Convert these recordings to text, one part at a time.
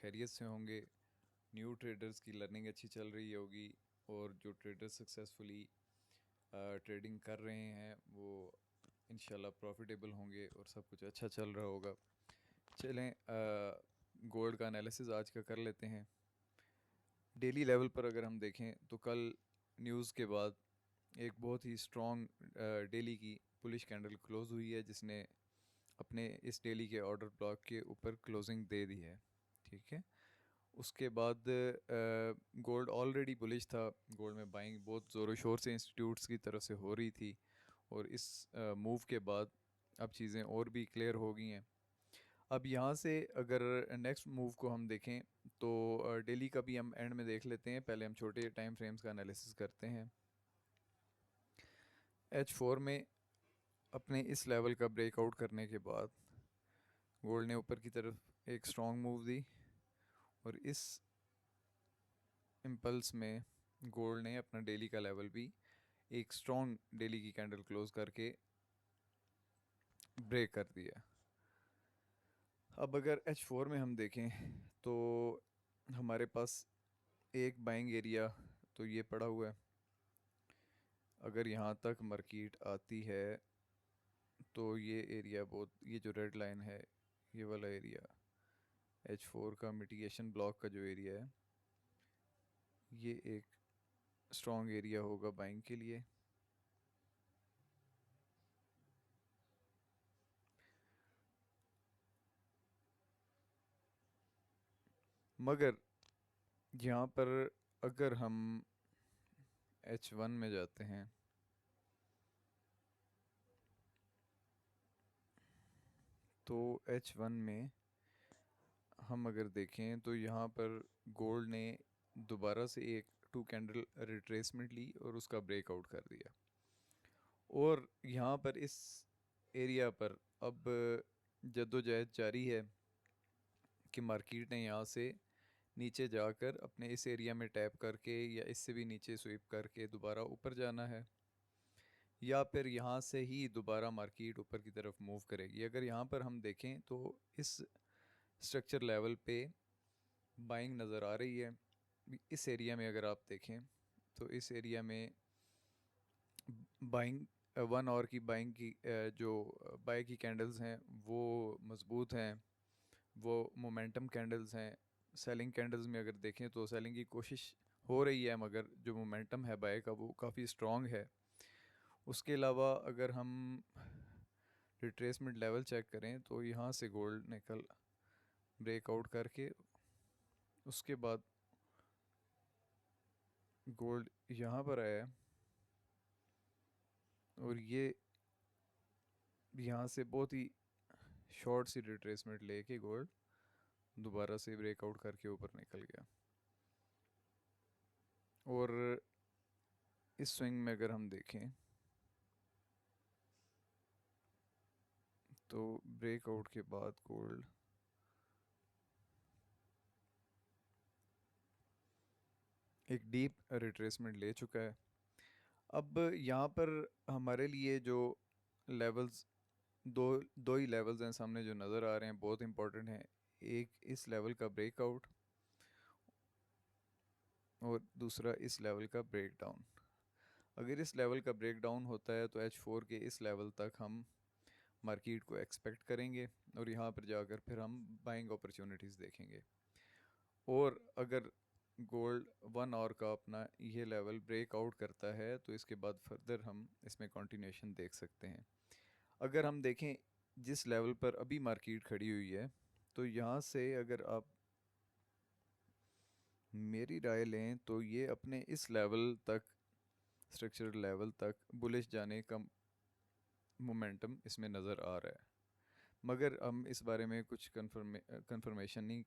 खैरियत से होंगे। न्यू ट्रेडर्स की लर्निंग अच्छी चल रही होगी और जो ट्रेडर्स सक्सेसफुली ट्रेडिंग कर रहे हैं वो इंशाल्लाह प्रॉफिटेबल होंगे और सब कुछ अच्छा चल रहा होगा। चलें गोल्ड का एनालिसिस आज का कर लेते हैं। डेली लेवल पर अगर हम देखें तो कल न्यूज़ के बाद एक बहुत ही स्ट्रॉन्ग डेली की बुलिश कैंडल क्लोज हुई है, जिसने अपने इस डेली के ऑर्डर ब्लॉक के ऊपर क्लोजिंग दे दी है। ठीक है, उसके बाद गोल्ड ऑलरेडी बुलिश था। गोल्ड में बाइंग बहुत ज़ोरों शोर से इंस्टीट्यूट्स की तरफ से हो रही थी और इस मूव के बाद अब चीज़ें और भी क्लियर हो गई हैं। अब यहाँ से अगर नेक्स्ट मूव को हम देखें तो डेली का भी हम एंड में देख लेते हैं। पहले हम छोटे टाइम फ्रेम्स का एनालिसिस करते हैं। H4 में अपने इस लेवल का ब्रेकआउट करने के बाद गोल्ड ने ऊपर की तरफ एक स्ट्रॉन्ग मूव दी और इस इम्पल्स में गोल्ड ने अपना डेली का लेवल भी एक स्ट्रॉन्ग डेली की कैंडल क्लोज करके ब्रेक कर दिया। अब अगर H4 में हम देखें तो हमारे पास एक बाइंग एरिया तो ये पड़ा हुआ है। अगर यहाँ तक मार्केट आती है तो ये एरिया बहुत, ये जो रेड लाइन है ये वाला एरिया H4 का मिटिगेशन ब्लॉक का जो एरिया है, ये एक स्ट्रॉन्ग एरिया होगा बाइंग के लिए। मगर यहाँ पर अगर हम H1 में जाते हैं तो H1 में हम अगर देखें तो यहाँ पर गोल्ड ने दोबारा से एक टू कैंडल रिट्रेसमेंट ली और उसका ब्रेकआउट कर दिया। और यहाँ पर इस एरिया पर अब जद्दोजहद जारी है कि मार्केट ने यहाँ से नीचे जाकर अपने इस एरिया में टैप करके या इससे भी नीचे स्वीप करके दोबारा ऊपर जाना है, या फिर यहाँ से ही दोबारा मार्केट ऊपर की तरफ मूव करेगी। अगर यहाँ पर हम देखें तो इस स्ट्रक्चर लेवल पे बाइंग नज़र आ रही है। इस एरिया में अगर आप देखें तो इस एरिया में बाइंग 1 आवर की बाइंग की जो बाय की कैंडल्स हैं वो मज़बूत हैं, वो मोमेंटम कैंडल्स हैं। सेलिंग कैंडल्स में अगर देखें तो सेलिंग की कोशिश हो रही है, मगर जो मोमेंटम है बाय का वो काफ़ी स्ट्रॉन्ग है। उसके अलावा अगर हम रिट्रेसमेंट लेवल चेक करें तो यहाँ से गोल्ड ने कल ब्रेकआउट करके उसके बाद गोल्ड यहाँ पर आया है और ये यहाँ से बहुत ही शॉर्ट सी रिट्रेसमेंट लेके गोल्ड दोबारा से ब्रेकआउट करके ऊपर निकल गया। और इस स्विंग में अगर हम देखें तो ब्रेकआउट के बाद गोल्ड एक डीप रिट्रेसमेंट ले चुका है। अब यहाँ पर हमारे लिए जो लेवल्स, दो दो ही लेवल्स हैं सामने जो नज़र आ रहे हैं, बहुत इंपॉर्टेंट हैं। एक इस लेवल का ब्रेकआउट और दूसरा इस लेवल का ब्रेक डाउन। अगर इस लेवल का ब्रेक डाउन होता है तो H4 के इस लेवल तक हम मार्केट को एक्सपेक्ट करेंगे और यहाँ पर जाकर फिर हम बाइंग अपॉर्चुनिटीज़ देखेंगे। और अगर गोल्ड 1 आवर का अपना ये लेवल ब्रेक आउट करता है तो इसके बाद फर्दर हम इसमें कंटिन्यूशन देख सकते हैं। अगर हम देखें जिस लेवल पर अभी मार्केट खड़ी हुई है तो यहाँ से अगर आप मेरी राय लें तो ये अपने इस लेवल तक, स्ट्रक्चरल लेवल तक बुलिश जाने का मोमेंटम इसमें नज़र आ रहा है। मगर हम इस बारे में कुछ कंफर्मेशन नहीं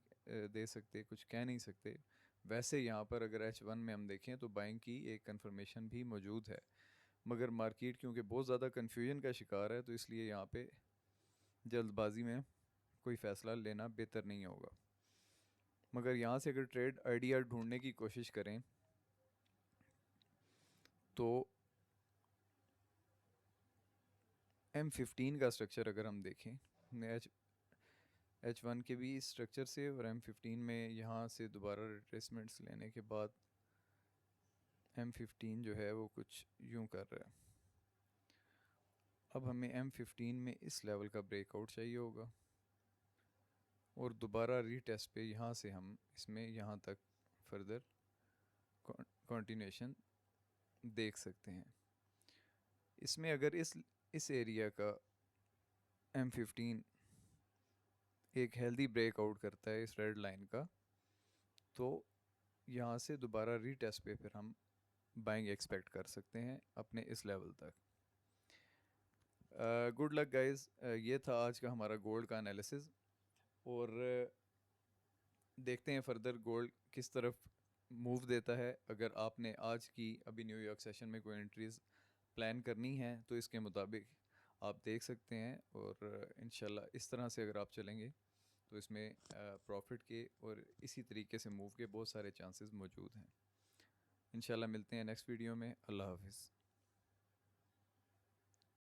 दे सकते, कुछ कह नहीं सकते। वैसे यहाँ पर अगर H1 में हम देखें तो बाइंग की एक कंफर्मेशन भी मौजूद है, मगर मार्केट क्योंकि बहुत ज़्यादा कन्फ्यूजन का शिकार है तो इसलिए यहाँ पे जल्दबाजी में कोई फ़ैसला लेना बेहतर नहीं होगा। मगर यहाँ से अगर ट्रेड आइडिया ढूंढने की कोशिश करें तो M15 का स्ट्रक्चर अगर हम देखें, H1 के भी स्ट्रक्चर से और M15 में यहाँ से दोबारा रिट्रेसमेंट्स लेने के बाद M15 जो है वो कुछ यूं कर रहा है। अब हमें M15 में इस लेवल का ब्रेकआउट चाहिए होगा और दोबारा रीटेस्ट पे यहाँ से हम इसमें यहाँ तक फर्दर कंटिन्यूएशन देख सकते हैं। इसमें अगर इस एरिया का M15 एक हेल्दी ब्रेकआउट करता है इस रेड लाइन का, तो यहाँ से दोबारा रीटेस्ट पे फिर हम बाइंग एक्सपेक्ट कर सकते हैं अपने इस लेवल तक। गुड लक गाइस, ये था आज का हमारा गोल्ड का एनालिसिस और देखते हैं फर्दर गोल्ड किस तरफ मूव देता है। अगर आपने आज की अभी न्यूयॉर्क सेशन में कोई एंट्रीज प्लान करनी है तो इसके मुताबिक आप देख सकते हैं और इंशाल्लाह इस तरह से अगर आप चलेंगे तो इसमें प्रॉफिट के और इसी तरीके से मूव के बहुत सारे चांसेस मौजूद हैं। इंशाल्लाह मिलते हैं नेक्स्ट वीडियो में। अल्लाह हाफिज़।